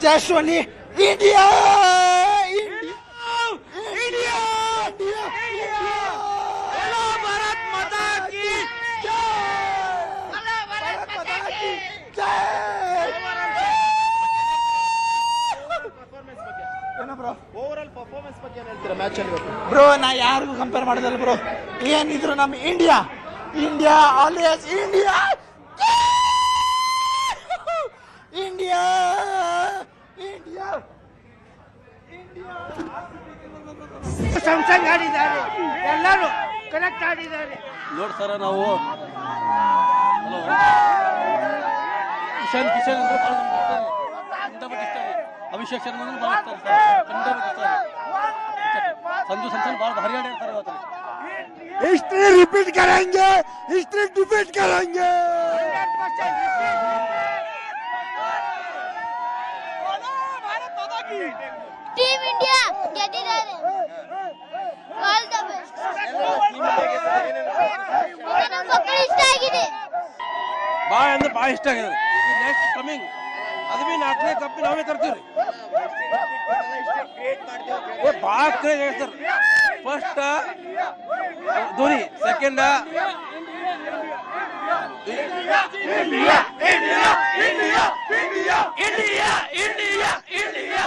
just only India! Bro ನಾ ಯಾರಿಗೂ compare ಮಾಡೋದಲ್ಲ ಬ್ರೋ, ಏನಿದ್ರು ನಮ್ಮ India India always India India India India. ಸ್ಯಾಮ್ಸಂಗ್ ಆಡಿದ್ದಾರೆ, ಎಲ್ಲರೂ ಕನೆಕ್ಟ್ ಆಡಿದ್ದಾರೆ ನೋಡಿ ಸರ್. ನಾವು ಕಿಶನ್ ಅಂದ್ರೆ ಕಂಡಪಟ್ಟು ಇಷ್ಟ ರೀ. ಅಭಿಷೇಕ್ ಶರ್ಮಾ ಭಾಳ ಇಷ್ಟ ಸರ್, ಕಂಡಪಟ್ಟು ಇಷ್ಟ ರೀ. ಸಂಜು ಸ್ಯಾಮ್ಸನ್ ಭಾಳ ಭಾರಿ ಆಡಿರ್ತಾರೆ ಇವತ್ತು. हिस्ट्री रिपीट करेंगे, हिस्ट्री डिफीट करेंगे. टीम इंडिया ಗೆದ್ದಿದ್ದಾರೆ. All the best. ನನಗೆ ಮಕ್ಕಳು ಇಷ್ಟ ಆಗಿದೆ, ಭಾಳ ಅಂದ್ರೆ ಭಾಳ ಇಷ್ಟ ಆಗಿದೆ. ನೆಕ್ಸ್ಟ್ ಕಮಿಂಗ್ ಅದು ಬಿ 4ನೇ ಕಪ್ ನಾವೇ ತರ್ತೀವಿ. ಭಾಳ ಕ್ರೇಜ್ ಆಗಿದೆ sir. First Dhoni, second India India India India India India India India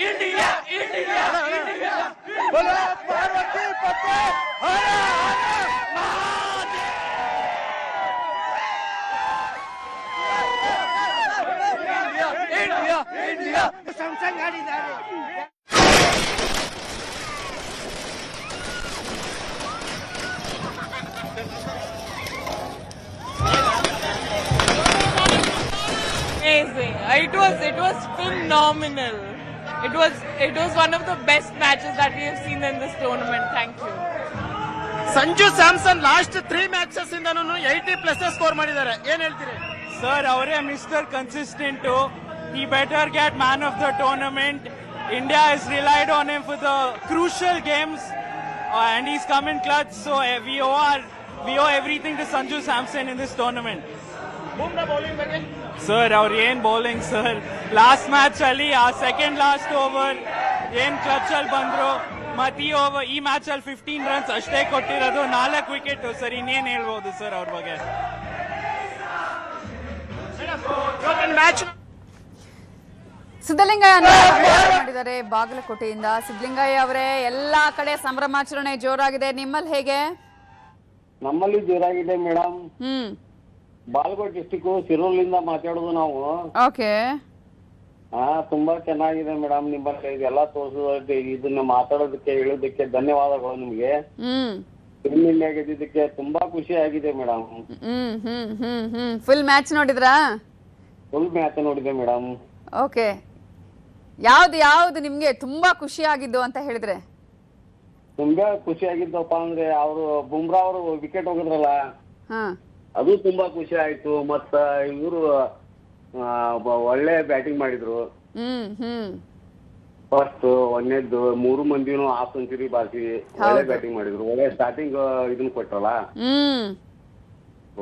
India India India ಬೋಲೋ ಪಾರ್ವತಿ ಪತ್ತೆ ಹರ ಹರ ಮಹಾದೇವ. ಇಂಡಿಯಾ ಇಂಡಿಯಾ ಸ್ಯಾಮ್ಸಂಗ್ ಆಡಿದ್ದಾರೆ. Amazing. It was phenomenal. It was one of the best matches that we have seen in this tournament. Thank you. Sanju Samson last 3 matches ಇಂದನೂ 80+ score ಮಾಡಿದ್ದಾರೆ, ಏನ್ ಹೇಳ್ತೀರಿ ಸರ್? ಅವರೇ mister consistent. He better get man of the tournament. India has relied on him for the crucial games and he's come in clutch, so we owe everything to Sanju Samson in this tournament. Bumrah bowling ಬಗ್ಗೆ sir ಅವ್ರು ಏನ್ bowling sir. Last match ಅಲ್ಲಿ ಆ second last over ಏನ್ clutch ಅಲ್ಲಿ ಬಂದ್ರು, ಮತ್ತೆ ಈ ಮ್ಯಾಚ್ ಅಲ್ಲಿ 15 ರನ್ಸ್ ಅಷ್ಟೇ ಕೊಟ್ಟಿರೋದು, 4 ವಿಕೆಟ್ ಸರ್. ಇನ್ನೇನ್ ಹೇಳ್ಬೋದು ಸರ್ ಅವ್ರ ಬಗ್ಗೆ? ಮ್ಯಾಚ್ ಸಿದ್ದಲಿಂಗಯ್ಯ ಮಾಡಿದ್ದಾರೆ ಬಾಗಲಕೋಟೆಯಿಂದ. ಸಿದ್ದಲಿಂಗಯ್ಯ ಅವರೇ, ಎಲ್ಲಾ ಕಡೆ ಸಂಭ್ರಮಾಚರಣೆ ಜೋರಾಗಿದೆ, ನಿಮ್ಮಲ್ಲಿ ಹೇಗೆ? ನಮ್ಮಲ್ಲಿ ಜೋರಾಗಿದೆ ಮೇಡಮ್. ಬಾಗಲಕೋಟೆ ಡಿಸ್ಟಿಕ್ ಸಿರೋಲಿಂದ ಮಾತಾಡೋದು ನಾವು. ಓಕೆ. ತುಂಬಾ ಚೆನ್ನಾಗಿದೆ ಮೇಡಮ್. ನಿಮ್ಮಲ್ಲಿ ಇದೆಲ್ಲ ತೋರಿಸೋದಕ್ಕೆ, ಇದನ್ನ ಮಾತಾಡೋದಕ್ಕೆ, ಹೇಳೋದಕ್ಕೆ ಧನ್ಯವಾದಗಳು ನಿಮ್ಗೆ. ಟೀಮ್ ಇಂಡಿಯಾ ಗೆದ್ದಿದ್ದಕ್ಕೆ ತುಂಬಾ ಖುಷಿ ಆಗಿದೆ ಮೇಡಮ್. ಫುಲ್ ಮ್ಯಾಚ್ ನೋಡಿದ್ರಾ? ಫುಲ್ ಮ್ಯಾಚ್ ನೋಡಿದೆ ಮೇಡಮ್. ಓಕೆ. ಯಾವ್ದು ನಿಮ್ಗೆ ತುಂಬಾ ಖುಷಿ ಆಗಿದ್ದು ಅಂತ ಹೇಳಿದ್ರೆ? ತುಂಬಾ ಖುಷಿ ಆಗಿದ್ದಪ್ಪ ಅಂದ್ರೆ ಅವರು ಬುಮ್ರಾ ಅವರು ವಿಕೆಟ್ ಹೋಗಿದ್ರಲ್ಲ, ಹಾ, ಅದು ತುಂಬಾ ಖುಷಿ ಆಯ್ತು. ಮತ್ತ ಇವರು ಒಳ್ಳೆ ಬ್ಯಾಟಿಂಗ್ ಮಾಡಿದ್ರು. ಫಸ್ಟ್ ಒಂದೇದ್ದು 3 ಮಂದಿನೂ ಹಾಫ್ ಸೆಂಚುರಿ ಬಾರಿಸಿ ಒಳ್ಳೆ ಬ್ಯಾಟಿಂಗ್ ಮಾಡಿದ್ರು. ಒಳ್ಳೆ ಸ್ಟಾರ್ಟಿಂಗ್ ಇದನ್ನ ಕೊಟ್ರಲ್ಲ,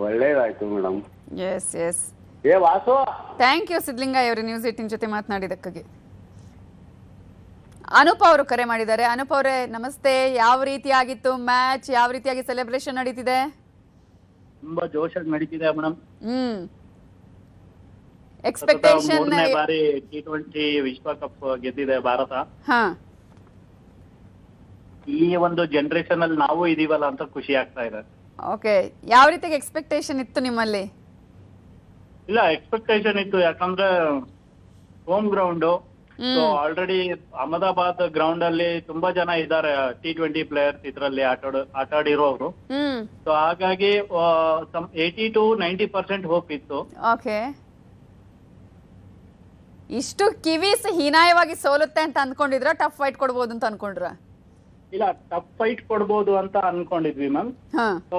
ಒಳ್ಳೇದಾಯ್ತು ಮೇಡಮ್. S S. ಏ ವಾಸು, ಥ್ಯಾಂಕ್ ಯು ಸಿದ್ದಲಿಂಗಯ್ಯ ಅವರು ನ್ಯೂಸ್ 18 ಜೊತೆ ಮಾತನಾಡಿದಕ್ಕಾಗಿ. ಅನೂಪ್ ಅವರು ಕರೆ ಮಾಡಿದ್ದಾರೆ. ಅನೂಪ್ ಅವರೇ ನಮಸ್ತೆ. ಯಾವ ರೀತಿಯಾಗಿತ್ತು ಮ್ಯಾಚ್? ಯಾವ ರೀತಿಯಾಗಿ ಸೆಲೆಬ್ರೇಷನ್ ನಡೀತಿದೆ? ತುಂಬಾ ಜೋಶಾಗಿ ನಡೀತಿದೆ ಮೇಡಮ್. ಎಕ್ಸ್ಪೆಕ್ಟೇಷನ್? 3ನೇ ಬಾರಿ T20 ವಿಶ್ವಕಪ್ ಗೆದ್ದಿದೆ ಭಾರತ. ಈ ಒಂದು ಜನರೇಷನ್ ಅಲ್ಲಿ ನಾವು ಇದೀವಲ್ಲ ಅಂತ ಖುಷಿ ಆಗ್ತಾ ಇದೆ. ಓಕೆ. ಯಾವ ರೀತಿಯಾಗಿ ಎಕ್ಸ್ಪೆಕ್ಟೇಷನ್ ಇತ್ತು ನಿಮ್ಮಲ್ಲಿ? ಇಲ್ಲ, ಎಕ್ಸ್ಪೆಕ್ಟೇಷನ್ ಇತ್ತು, ಯಾಕಂದ್ರೆ home ground. So already Ahmedabad ground ಅಲ್ಲಿ ತುಂಬಾ ಜನ ಇದ್ದಾರೆ T20 ಪ್ಲೇಯರ್ಸ್ ಇದರಲ್ಲಿ ಆಟ ಆಡಿರೋರು. ಸೊ ಹಾಗಾಗಿ 80 to 90% ಹೋಪ್ ಇತ್ತು. ಓಕೆ. ಇಷ್ಟು ಕಿವೀಸ್ ಹೀನಾಯವಾಗಿ ಸೋಲುತ್ತೆ ಅಂತ ಅನ್ಕೊಂಡಿದ್ರ? ಟಫ್ ಫೈಟ್ ಕೊಡ್ಬೋದು ಅಂತ ಅನ್ಕೊಂಡ್ರ? ಇಲ್ಲ, ಟಫ್ ಫೈಟ್ ಕೊಡ್ಬೋದು ಅಂತ ಅನ್ಕೊಂಡಿದ್ವಿ ಮ್ಯಾಮ್. ಸೊ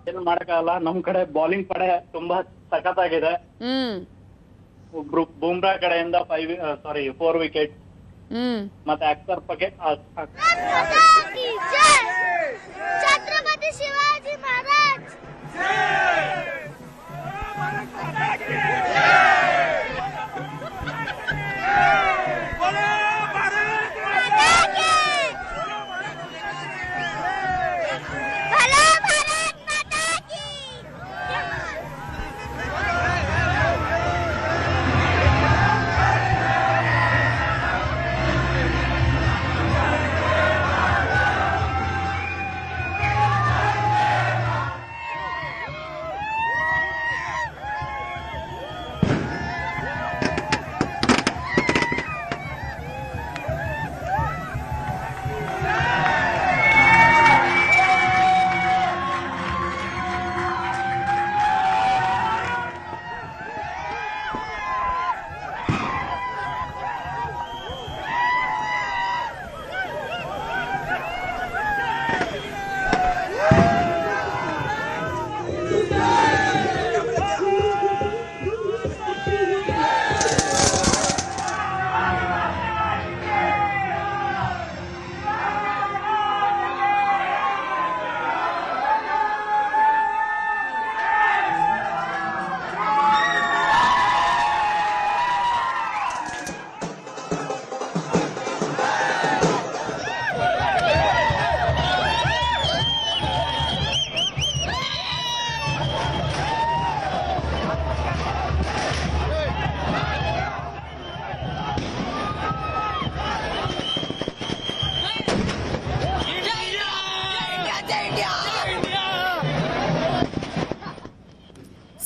ಏನು ಮಾಡಕ್ಕಾಗಲ್ಲ, ನಮ್ ಕಡೆ ಬೌಲಿಂಗ್ ಪಡೆ ತುಂಬಾ ಸಖತ್ತಾಗಿದೆ. ಬೂಮ್ರಾ ಕಡೆಯಿಂದ 4 ವಿಕೆಟ್, ಮತ್ತೆ ಅಕ್ಷರ್ ಪಟೇಲ್, ಛತ್ರಪತಿ ಶಿವಾಜಿ ಮಹಾರಾಜ್.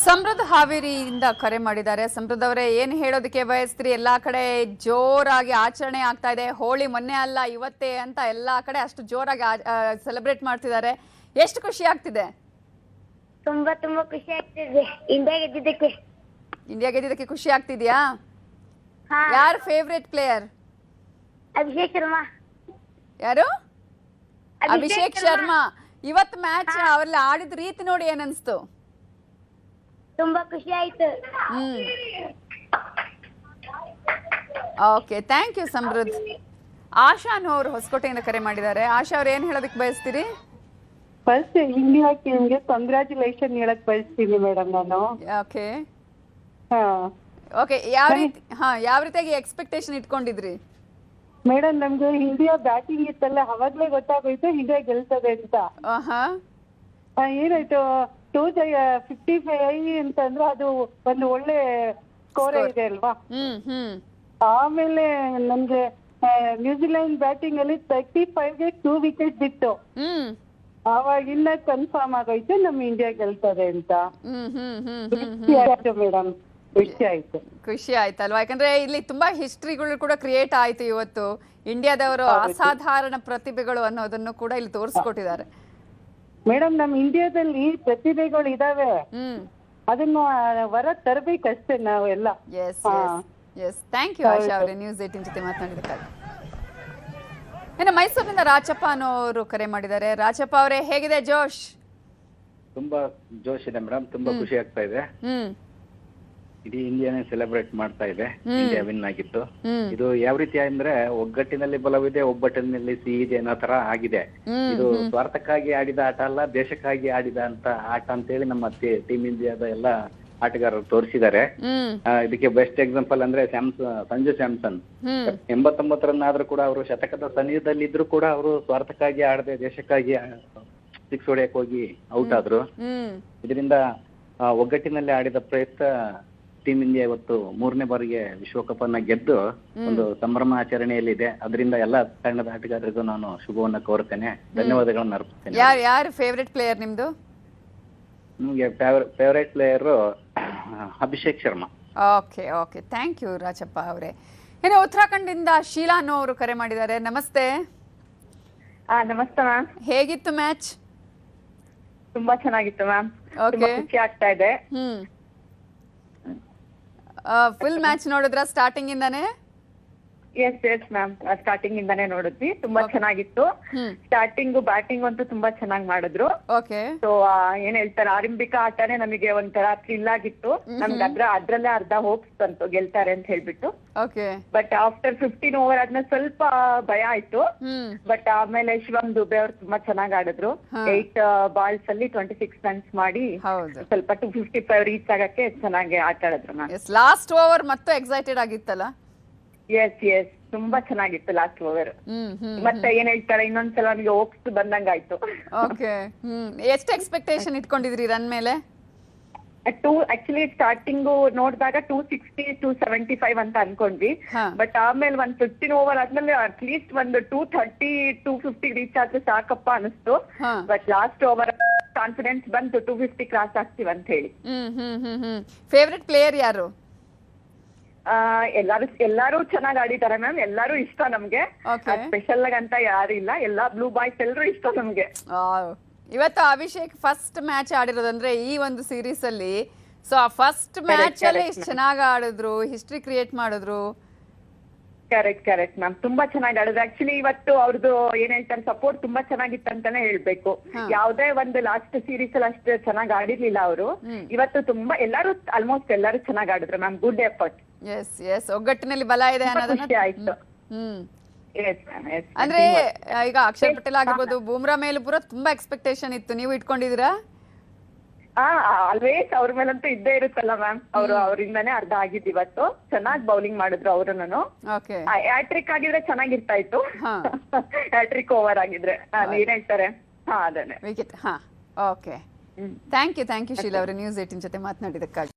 ಸಮೃದ್ಧ ಹಾವೇರಿಯಿಂದ ಕರೆ ಮಾಡಿದ್ದಾರೆ. ಸಮೃದ್ಧ ಅವರೇ, ಏನು ಹೇಳೋದಕ್ಕೆ ಬಯಸ್ತೀರಿ? ಎಲ್ಲಾ ಕಡೆ ಜೋರಾಗಿ ಆಚರಣೆ ಆಗ್ತಾ ಇದೆ. ಹೋಳಿ ಮೊನ್ನೆ ಅಲ್ಲ ಇವತ್ತೇ ಅಂತ ಎಲ್ಲಾ ಕಡೆ ಅಷ್ಟು ಜೋರಾಗಿ ಸೆಲೆಬ್ರೇಟ್ ಮಾಡ್ತಿದ್ದಾರೆ. ಎಷ್ಟು ಖುಷಿ ಆಗ್ತಿದೆ? ತುಂಬಾ ತುಂಬಾ ಖುಷಿ ಆಗ್ತಿದೆ ಇಂಡಿಯಾ ಗೆದ್ದಿದ್ದಕ್ಕೆ. ಇಂಡಿಯಾ ಗೆದ್ದಿದ್ದಕ್ಕೆ ಖುಷಿ ಆಗ್ತಿದ್ಯಾ? ಯಾರು ಫೇವ್ರೆಟ್ ಪ್ಲೇಯರ್? ಅಭಿಷೇಕ್ ಶರ್ಮಾ. ಯಾರು? ಅಭಿಷೇಕ್ ಶರ್ಮಾ. ಇವತ್ತು ಮ್ಯಾಚ್ ಅವರೆಲ್ಲ ಆಡಿದ ರೀತಿ ನೋಡಿ ಏನನ್ಸ್ತು? ತುಂಬಾ ಖುಷಿ ಆಯ್ತು. Okay, thank you Samruddh. Asha ಅನ್ನೋರು ಹೊಸಕೋಟೆಯಿಂದ ಕರೆ ಮಾಡಿದ್ದಾರೆ. ಆಶಾ ಅವ್ರು ಏನ್ ಹೇಳೋದಕ್ಕೆ ಬಯಸ್ತೀರಿ? ಫಸ್ಟ್ ಇಂಡಿಯಾ ಟೀಮ್ಗೆ ಕಂಗ್ರಾಚುಲೇಷನ್ ಹೇಳಕ್ ಬಯಸ್ತೀನಿ ಮೇಡಮ್ ನಾನು. ಓಕೆ ಹಾ ಓಕೆ, ಯಾವ ರೀತಿಯಾಗಿ ಎಕ್ಸ್ಪೆಕ್ಟೇಷನ್ ಇಟ್ಕೊಂಡಿದ್ರಿ? ಮೇಡಮ್ ನಮ್ಗೆ ಇಂಡಿಯಾ ಬ್ಯಾಟಿಂಗ್ ಇತ್ತಲ್ಲ, ಅವಾಗ್ಲೇ ಗೊತ್ತಾಗೋಯ್ತು ಇಂಡಿಯಾ ಗೆಲ್ತದೆ ಅಂತ. ಏನಾಯ್ತು 255 ಅಂತಂದ್ರೆ ಅದು ಒಂದು ಒಳ್ಳೆ ಸ್ಕೋರ್ ಇದೆ ಅಲ್ವಾ. ಆಮೇಲೆ ನಮ್ಗೆ ನ್ಯೂಜಿಲೆಂಡ್ ಬ್ಯಾಟಿಂಗ್ ಅಲ್ಲಿ 35ಗೆ 2 ವಿಕೆಟ್ ಬಿತ್ತು. ಆವಾಗಿನ್ನ ಕನ್ಫರ್ಮ್ ಆಗೋಯ್ತು ನಮ್ ಇಂಡಿಯಾ ಗೆಲ್ತದೆ ಅಂತ. ಮೇಡಮ್ ಖುಷಿ ಆಯ್ತಲ್ವಾ? ಯಾಕಂದ್ರೆ ಇಲ್ಲಿ ತುಂಬಾ ಹಿಸ್ಟ್ರಿಗಳು ಕೂಡ ಕ್ರಿಯೇಟ್ ಆಯ್ತು ಇವತ್ತು. ಇಂಡಿಯಾದವರು ಅಸಾಧಾರಣ ಪ್ರತಿಭೆಗಳು ಅನ್ನೋದನ್ನು ಕೂಡ ಇಲ್ಲಿ ತೋರಿಸ್ಕೊಟ್ಟಿದ್ದಾರೆ. ಮೇಡಮ್ ನಮ್ ಇಂಡಿಯಾದಲ್ಲಿ ಪ್ರತಿಭೆಗಳು ಇದಾವೆ, ಅದನ್ನ ಹೊರ ತರಬೇಕಷ್ಟೇ ನಾವೆಲ್ಲ. ಎಸ್ ಥ್ಯಾಂಕ್ ಯು ಆಶಾ ಅವರೇ, ನ್ಯೂಸ್ 18 ಜೊತೆ ಮಾತನಾಡಿದಕ್ಕಾಗಿ. ಇನ್ನು ಮೈಸೂರಿನಿಂದ ರಾಜಪ್ಪ ಅನ್ನೋರು ಕರೆ ಮಾಡಿದ್ದಾರೆ. ರಾಜಪ್ಪ ಅವರೇ, ಹೇಗಿದೆ ಜೋಶ್? ತುಂಬಾ ಜೋಶ್ ಇದೆ ಮೇಡಮ್, ತುಂಬಾ ಖುಷಿ ಆಗ್ತಾ ಇದೆ. ಇಡೀ ಇಂಡಿಯಾನೇ ಸೆಲೆಬ್ರೇಟ್ ಮಾಡ್ತಾ ಇದೆ ಇಂಡಿಯಾ ವಿನ್ ಆಗಿತ್ತು. ಇದು ಯಾವ ರೀತಿ ಅಂದ್ರೆ ಒಗ್ಗಟ್ಟಿನಲ್ಲಿ ಬಲವಿದೆ, ಒಬ್ಬಟ್ಟಿನಲ್ಲಿ ಸಿಹಿ ಇದೆ ಅನ್ನೋ ತರ ಆಗಿದೆ. ಇದು ಸ್ವಾರ್ಥಕ್ಕಾಗಿ ಆಡಿದ ಆಟ ಅಲ್ಲ, ದೇಶಕ್ಕಾಗಿ ಆಡಿದ ಆಟ ಅಂತೇಳಿ ನಮ್ಮ ಟೀಮ್ ಇಂಡಿಯಾದ ಎಲ್ಲ ಆಟಗಾರರು ತೋರಿಸಿದ್ದಾರೆ. ಇದಕ್ಕೆ ಬೆಸ್ಟ್ ಎಕ್ಸಾಂಪಲ್ ಅಂದ್ರೆ ಸಂಜು ಸ್ಯಾಮ್ಸನ್ 89 ರನ್ ಆದ್ರೂ ಕೂಡ ಅವರು ಶತಕದ ಸನಿಹದಲ್ಲಿ ಇದ್ರು ಕೂಡ ಅವರು ಸ್ವಾರ್ಥಕ್ಕಾಗಿ ಆಡದೆ ದೇಶಕ್ಕಾಗಿ 6 ಹೊಡೆಯಕ್ ಹೋಗಿ ಔಟ್ ಆದ್ರು. ಇದರಿಂದ ಒಗ್ಗಟ್ಟಿನಲ್ಲಿ ಆಡಿದ ಪ್ರಯುಕ್ತ ಟೀಮ್ ಇಂಡಿಯಾ ಇವತ್ತು 3ನೇ ಬಾರಿಗೆ ವಿಶ್ವಕಪ್ ಅನ್ನ ಗೆದ್ದು ಒಂದು ಸಂಭ್ರಮಾಚರಣೆಯಲ್ಲಿದೆ. ಅದರಿಂದ ಎಲ್ಲ ತಂಡದ ಆಟಗಾರರಿಗೂ ನಾನು ಶುಭವನ್ನ ಕೋರ್ತೇನೆ, ಧನ್ಯವಾದಗಳನ್ನ ಅರ್ಪಿಸ್ತೇನೆ. ಯಾರು ಫೇವರೇಟ್ ಪ್ಲೇಯರ್ ನಿಮ್ದು? ನಿಮ್ಗೆ favourite player Abhishek Sharma. Okay thank you Rajappa ಅವರೇ. ಇನ್ನು ಉತ್ತರಾಖಂಡಿಂದ ಶೀಲಾ ಅನ್ನೋರು ಕರೆ ಮಾಡಿದ್ದಾರೆ. ನಮಸ್ತೆ. ನಮಸ್ತೆ ಮ್ಯಾಮ್. ಹೇಗಿತ್ತು ಮ್ಯಾಚ್? ತುಂಬಾ ಚೆನ್ನಾಗಿತ್ತು ಮ್ಯಾಮ್, ಖುಷಿ ಆಗ್ತಾ ಇದೆ. ಫುಲ್ ಮ್ಯಾಚ್ ನೋಡಿದ್ರ ಸ್ಟಾರ್ಟಿಂಗ್ ಇಂದಾನೆ? ಎಸ್ ಮ್ಯಾಮ್ ಸ್ಟಾರ್ಟಿಂಗ್ ಇಂದಾನೇ ನೋಡಿದ್ವಿ, ತುಂಬಾ ಚೆನ್ನಾಗಿತ್ತು. ಸ್ಟಾರ್ಟಿಂಗ್ ಬ್ಯಾಟಿಂಗ್ ಅಂತೂ ತುಂಬಾ ಚೆನ್ನಾಗಿ ಮಾಡಿದ್ರು. ಓಕೆ. ಸೊ ಏನ್ ಹೇಳ್ತಾರೆ, ಆರಂಭಿಕ ಆಟನೇ ನಮಗೆ ಒಂಥರ ಥ್ರಿಲ್ ಆಗಿತ್ತು. ನಮ್ಗೆ ಅದ್ರಲ್ಲೇ ಅರ್ಧ ಹೋಪ್ಸ್ ಬಂತು ಗೆಲ್ತಾರೆ ಅಂತ ಹೇಳ್ಬಿಟ್ಟು. ಓಕೆ. ಬಟ್ ಆಫ್ಟರ್ 15 ಓವರ್ ಆದ್ಮೇಲೆ ಸ್ವಲ್ಪ ಭಯ ಆಯ್ತು. ಬಟ್ ಆಮೇಲೆ ಶಿವಮ್ ದುಬೆ ಅವ್ರು ತುಂಬಾ ಚೆನ್ನಾಗಿ ಆಡಿದ್ರು. 8 ಬಾಲ್ಸ್ ಅಲ್ಲಿ 26 ರನ್ಸ್ ಮಾಡಿ ಸ್ವಲ್ಪ 255 ರೀಚ್ ಆಗಕ್ಕೆ ಚೆನ್ನಾಗಿ ಆಟ ಆಡಿದ್ರು ಮ್ಯಾಮ್. ಲಾಸ್ಟ್ ಓವರ್ ಮತ್ತು ಎಕ್ಸೈಟೆಡ್ ಆಗಿತ್ತಲ್ಲ? ಎಸ್ ತುಂಬಾ ಚೆನ್ನಾಗಿತ್ತು ಲಾಸ್ಟ್ ಓವರ್. ಮತ್ತೆ ಏನ್ ಹೇಳ್ತಾರೆ, ಇನ್ನೊಂದ್ಸಲ ನಮಗೆ ಹೋಪ್ಸ್ ಬಂದಂಗಾಯ್ತು. ಓಕೆ. ಎಷ್ಟು ಎಕ್ಸ್ಪೆಕ್ಟೇಷನ್ ಇಟ್ಕೊಂಡಿದ್ರಿ ರನ್ ಮೇಲೆ? ಆಕ್ಚುಲಿ ಸ್ಟಾರ್ಟಿಂಗ್ ನೋಡಿದಾಗ 260 275 ಅಂತ ಅನ್ಕೊಂಡ್ವಿ. ಬಟ್ ಆಮೇಲೆ 15 ಓವರ್ ಆದ್ಮೇಲೆ ಅಟ್ಲೀಸ್ಟ್ ಒಂದು 230 250 ರೀಚ್ ಆದ್ರೆ ಸಾಕಪ್ಪ ಅನಿಸ್ತು. ಬಟ್ ಲಾಸ್ಟ್ ಓವರ್ ಕಾನ್ಫಿಡೆನ್ಸ್ ಬಂತು 250 ಕ್ರಾಸ್ ಆಗ್ತೀವಿ ಅಂತ ಹೇಳಿ. ಫೇವ್ರೆಟ್ ಪ್ಲೇಯರ್ ಯಾರು? ಎಲ್ಲಾರು ಚೆನ್ನಾಗಿ ಆಡಿದ್ದಾರೆ ಮ್ಯಾಮ್. ಎಲ್ಲಾರು ಇಷ್ಟ ನಮ್ಗೆ. ಸ್ಪೆಷಲ್ ಅಂತ ಯಾರು ಇಲ್ಲ, ಎಲ್ಲಾ ಬ್ಲೂ ಬಾಯ್ಸ್ ಎಲ್ರು ಇಷ್ಟ ನಮ್ಗೆ. ಇವತ್ತು ಅಭಿಷೇಕ್ ಫಸ್ಟ್ ಮ್ಯಾಚ್ ಆಡಿರೋದಂದ್ರೆ ಈ ಒಂದು ಸೀರೀಸ್ ಅಲ್ಲಿ. ಸೊ ಆ ಫಸ್ಟ್ ಮ್ಯಾಚ್ ಅಲ್ಲಿ ಇಷ್ಟು ಚೆನ್ನಾಗಿ ಆಡಿದ್ರು, ಹಿಸ್ಟ್ರಿ ಕ್ರಿಯೇಟ್ ಮಾಡಿದ್ರು. ಕರೆಕ್ಟ್ ಮ್ಯಾಮ್, ತುಂಬಾ ಚೆನ್ನಾಗಿ ಆಡಿದ್ರು. ಆಕ್ಚುಲಿ ಇವತ್ತು ಅವ್ರದ್ದು ಏನ್ ಹೇಳ್ತಾರೆ, ಸಪೋರ್ಟ್ ತುಂಬಾ ಚೆನ್ನಾಗಿತ್ತು ಅಂತಾನೆ ಹೇಳ್ಬೇಕು. ಯಾವ್ದೇ ಒಂದು ಲಾಸ್ಟ್ ಸೀರೀಸ್ ಅಲ್ಲಿ ಅಷ್ಟು ಚೆನ್ನಾಗಿ ಆಡಿರ್ಲಿಲ್ಲ ಅವರು. ಇವತ್ತು ತುಂಬಾ ಆಲ್ಮೋಸ್ಟ್ ಎಲ್ಲಾರು ಚೆನ್ನಾಗಿ ಆಡಿದ್ರು ಮ್ಯಾಮ್. Good effort. ಎಸ್ ಒಗ್ಗಟ್ಟಿನಲ್ಲಿ ಬಲ ಇದೆ ಅನ್ನೋದನ್ನ ಆಯ್ತು. ಅಂದ್ರೆ ಈಗ ಅಕ್ಷರ್ ಪಟೇಲ್ ಆಗಿರ್ಬೋದು, ಬೂಮ್ರಾ ಮೇಲೂ ಪೂರ ತುಂಬಾ ಎಕ್ಸ್ಪೆಕ್ಟೇಷನ್ ಇತ್ತು. ನೀವು ಇಟ್ಕೊಂಡಿದ್ದೀರಾ? ಆಲ್ವೇಸ್ ಅವ್ರ ಮೇಲಂತೂ ಇದ್ದೇ ಇರುತ್ತಲ್ಲ ಮ್ಯಾಮ್. ಅವರಿಂದಾನೇ ಅರ್ಧ ಆಗಿದ್ದು. ಇವತ್ತು ಚೆನ್ನಾಗಿ ಬೌಲಿಂಗ್ ಮಾಡಿದ್ರು ಅವರನ್ನು. ಹ್ಯಾಟ್ರಿಕ್ ಆಗಿದ್ರೆ ಚೆನ್ನಾಗಿರ್ತಾ ಇತ್ತು. ಹ್ಯಾಟ್ರಿಕ್ ಓವರ್ ಆಗಿದ್ರೆ ಏನ್ ಹೇಳ್ತಾರೆ, ಅದೇನೆ wicket. Okay. Thank you Sheela ಅವರೇ ನ್ಯೂಸ್ 18 ಜೊತೆ ಮಾತನಾಡಿದಕ್ಕಾಗಿ.